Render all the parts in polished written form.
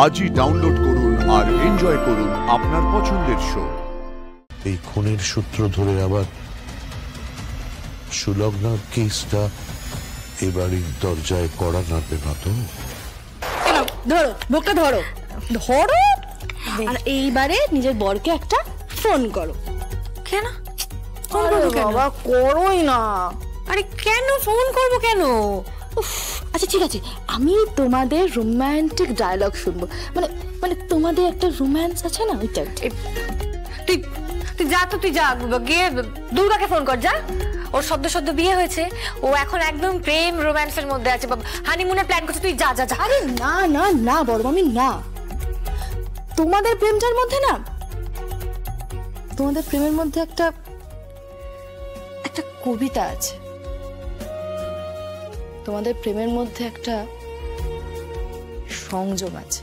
আজই ডাউনলোড করুন আর এনজয় করুন আপনার পছন্দের শো। এই খুনের সূত্র ধরে আবার সুলগ্নার কেসটা এবাড়ির দরজায় কড়া নাড়বে না তো? ধরো বুকটা ধরো ধরো, আর এইবারে নিজের বরকে একটা ফোন করো। কেন ফোন করবো কেন? বাবা করোই না। আরে কেন ফোন করবো কেন? আচ্ছা ঠিক আছে, আমি তোমাদের রোমান্টিক ডায়লগ শুনবো, মানে মানে তোমাদের একটা রোম্যান্স আছে না, ওইটা। তুই তুই যা, তো তুই যা গিয়ে দুর্গাকে ফোন কর, যা। ওর সদ্য সদ্য বিয়ে হয়েছে, ও এখন একদম প্রেম রোম্যান্সের মধ্যে আছে, হানিমুনের প্ল্যান করছে, তুই যা যা যা। আরে না না না বড় মামি, না, তোমাদের প্রেমটার মধ্যে না, তোমাদের প্রেমের মধ্যে একটা একটা কবিতা আছে, তোমাদের প্রেমের মধ্যে একটা সংযোগ আছে,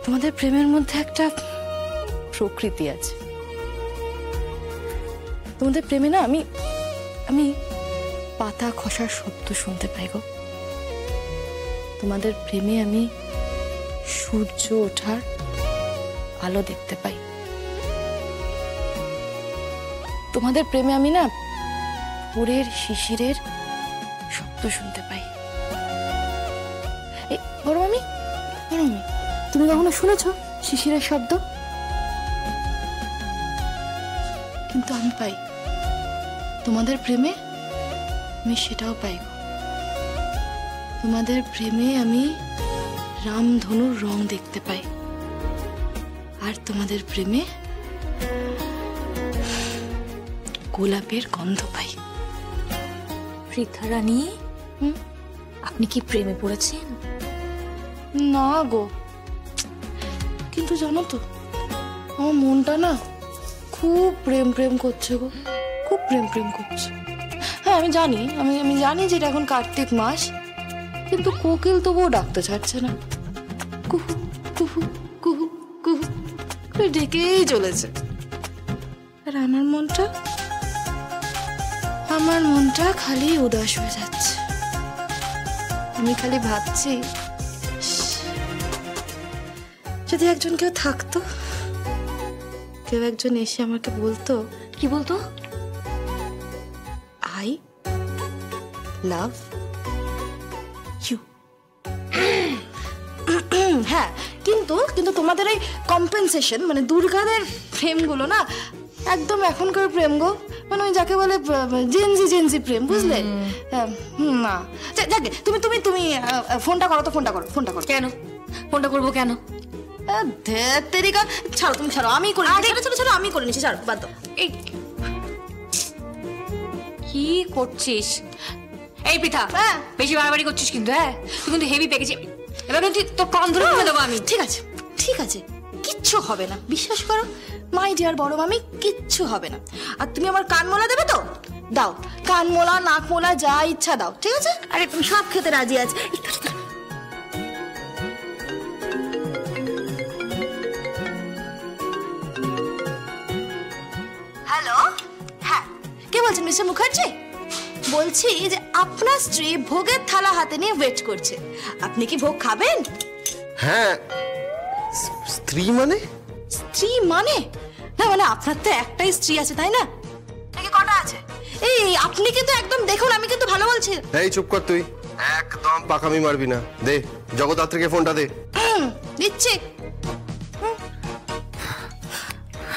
তোমাদের প্রেমের মধ্যে একটা প্রকৃতি আছে, তোমাদের প্রেমে না আমি আমি পাতা খসার শব্দ শুনতে পাই গো, তোমাদের প্রেমে আমি সূর্য ওঠার আলো দেখতে পাই, তোমাদের প্রেমে আমি না ভোরের শিশিরের শব্দ শুনতে পাই। বড় মামি, তুমি কখনো শুনেছো শিশিরের শব্দ? কিন্তু আমি পাই, তোমাদের প্রেমে আমি সেটাও পাই। তোমাদের প্রেমে আমি রামধনুর রং দেখতে পাই, আর তোমাদের প্রেমে গোলাপের গন্ধ পাই। পৃথা রানী, আপনি কি প্রেমে পড়েছেন? না গো, কিন্তু জানো তো আমার মনটা না খুব প্রেম প্রেম করছে গো, খুব প্রেম প্রেম করছে। হ্যাঁ আমি জানি, আমি জানি যে এটা এখন কার্তিক মাস, কিন্তু কোকিল তবুও ডাকতে ছাড়ছে না, কুহু কুহু কুহু কুহু ডেকেই চলেছে। আর আমার মনটা খালি উদাস হয়ে যাচ্ছে। আমি খালি ভাবছি, যদি একজন কেউ থাকতো, কেউ একজন এসে আমাকে বলতো। কি বলতো? I love you. হ্যাঁ, কিন্তু কিন্তু তোমাদের এই কম্পেনসেশন, মানে দুর্গাদের প্রেমগুলো না একদম এখনকার প্রেম গো, মানে ওই যাকে বলে জেনজি প্রেম, বুঝলে? না যাকে তুমি তুমি তুমি ফোনটা করো তো, ফোনটা করো। কেন ফোনটা করবো কেন? তেরিকা ছাড়ো, তুমি ছাড়ো, আমি করে ছাড়ো, আমি করে নিচ্ছি, ছাড়ো, বাদ দাও। এই কি করছিস? এই পৃথা, বেশি বাড়াবাড়ি করছিস কিন্তু। হ্যাঁ, তুই কিন্তু হেভি পেকেছি, এবার কিন্তু তোর কান ধরে ফেলে দেবো আমি। ঠিক আছে ঠিক আছে, কিচ্ছু হবে না, বিশ্বাস করো মাই ডিয়ার বড় মামি, কিচ্ছু হবে না। আর তুমি আমার কানমোলা দেবে তো দাও, কানমোলা নাকমোলা যা ইচ্ছা দাও, ঠিক আছে? আরে তুমি সব খেতে রাজি আছে। হ্যালো, হ্যাঁ কে বলছেন মিস্টার মুখার্জি? বলছি যে আপনার স্ত্রী ভোগের থালা হাতে নিয়ে ওয়েট করছে, আপনি কি ভোগ খাবেন? হ্যাঁ। স্ত্রী মানে? স্ত্রী মানে না, মানে আপনার তো একটাই স্ত্রী আছে তাই না? নাকি কটা আছে? এই আপনি কিন্তু একদম দেখুন, আমি কিন্তু ভালো বলছি। এই চুপ কর তুই, একদম পাকামি মারবি না। দে জগদ্ধাত্রীকে ফোনটা দে। দিচ্ছি।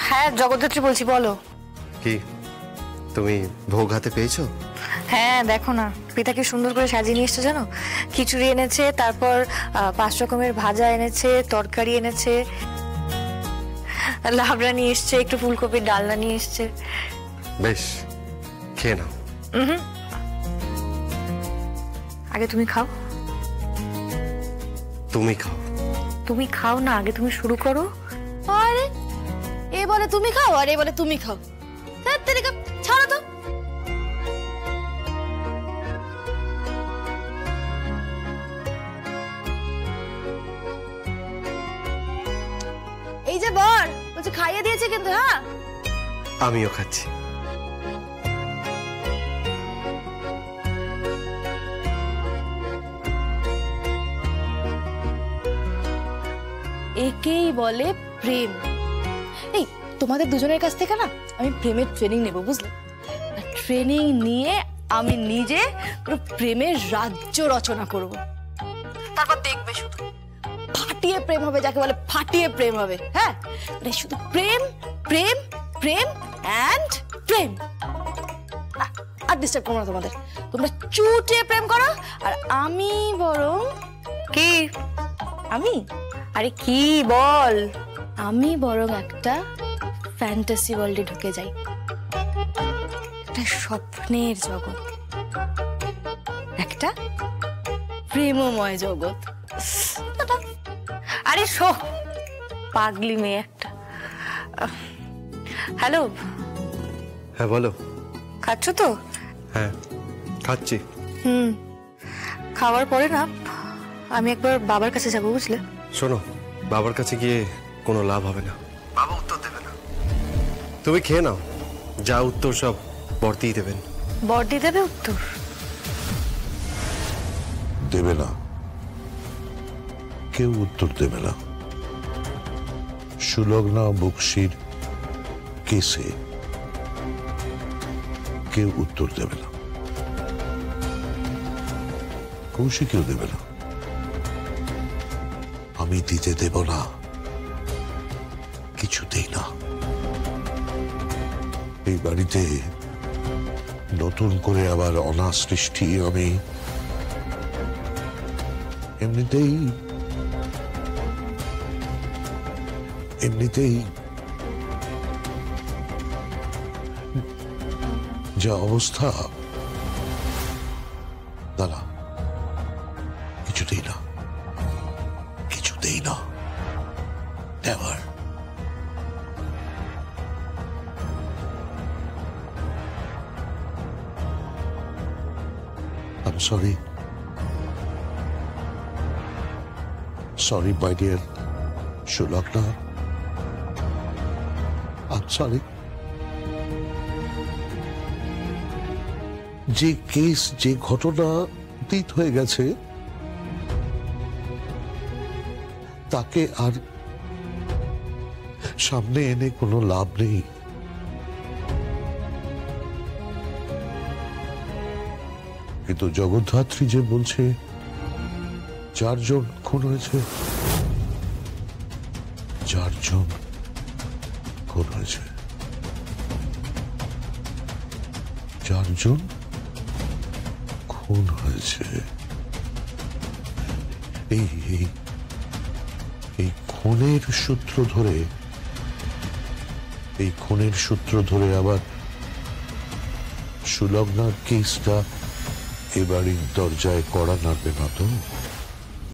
হ্যাঁ জগদ্ধাত্রী বলছি, বলো। কি তুমি ভোগ হাতে পেয়েছো? হ্যাঁ দেখো না, পিতা কি সুন্দর করে সাজিয়ে নিয়ে এসছে জানো। খিচুড়ি এনেছে, তারপর 5 রকমের ভাজা এনেছে, তরকারি এনেছে, লাবড়া নিয়ে এসছে, একটু ফুলকপির ডালনা নিয়ে এসছে। বেশ, খেয়ে নাও। আগে তুমি খাও। তুমি খাও না, আগে তুমি শুরু করো। আরে এ বলে তুমি খাও, আর এ বলে তুমি খাও, ছাড়ো তো। এই যে বর বলছে খাইয়ে দিয়েছে কিন্তু। হ্যাঁ আমিও খাচ্ছি। একেই বলে প্রেম। এই তোমাদের দুজনের কাছ থেকে না আমি প্রেমের ট্রেনিং নেব, বুঝলে? ট্রেনিং নিয়ে আমি নিজে পুরো প্রেমের রাজ্য রচনা করব। তারপর দেখবে শুধু ফাটিয়ে প্রেম হবে, যাকে বলে ফাটিয়ে প্রেম হবে। হ্যাঁ, মানে শুধু প্রেম প্রেম প্রেম অ্যান্ড প্রেম। আর ডিস্টার্ব করবো না তোমাদের, তোমরা চুটিয়ে প্রেম করো। আর আমি বরং কি? আমি আরে কি বল? আমি বরং একটা ফ্যান্টাসি ওয়ার্ল্ডে ঢুকে যাই, একটা স্বপ্নের জগৎ, একটা প্রেমময় জগৎ। আরে শো, পাগলি মেয়ে একটা। হ্যালো, হ্যাঁ বলো। খাচ্ছ তো? হ্যাঁ খাচ্ছি। খাওয়ার পরে না আমি একবার বাবার কাছে যাবো, বুঝলে? শোনো, বাবার কাছে গিয়ে কোনো লাভ হবে না, বাবা উত্তর দেবে না। তুমি খেয়ে নাও, যা উত্তর সব বর্তিই দেবেন। বর্দি দেবে উত্তর? দেবে না, কেউ উত্তর দেবে না। সুলগ্না বক্সির কেসে কেউ উত্তর দেবে না, কৌশিকেও দেবে না, আমি দিতে দেব না, কিছুতেই না। এই বাড়িতে নতুন করে আবার অনাসৃষ্টি আমি এমনিতেই যা অবস্থা, দাঁড়া, কিছুতেই না, কিছুতেই না, never. I'm sorry. Sorry, my dear Shulagna. I'm sorry. যে কেস, যে ঘটনা অতীত হয়ে গেছে, তাকে আর সামনে এনে কোনো লাভ নেই। কিন্তু জগদ্ধাত্রী যে বলছে 4 জন খুন হয়েছে, 4 জন খুন হয়েছে, 4 জন খুন হয়েছে। এই খুনের সূত্র ধরে আবার সুলগ্নার কেসটা এবারই দরজায় কড়া নাড়বে না তো?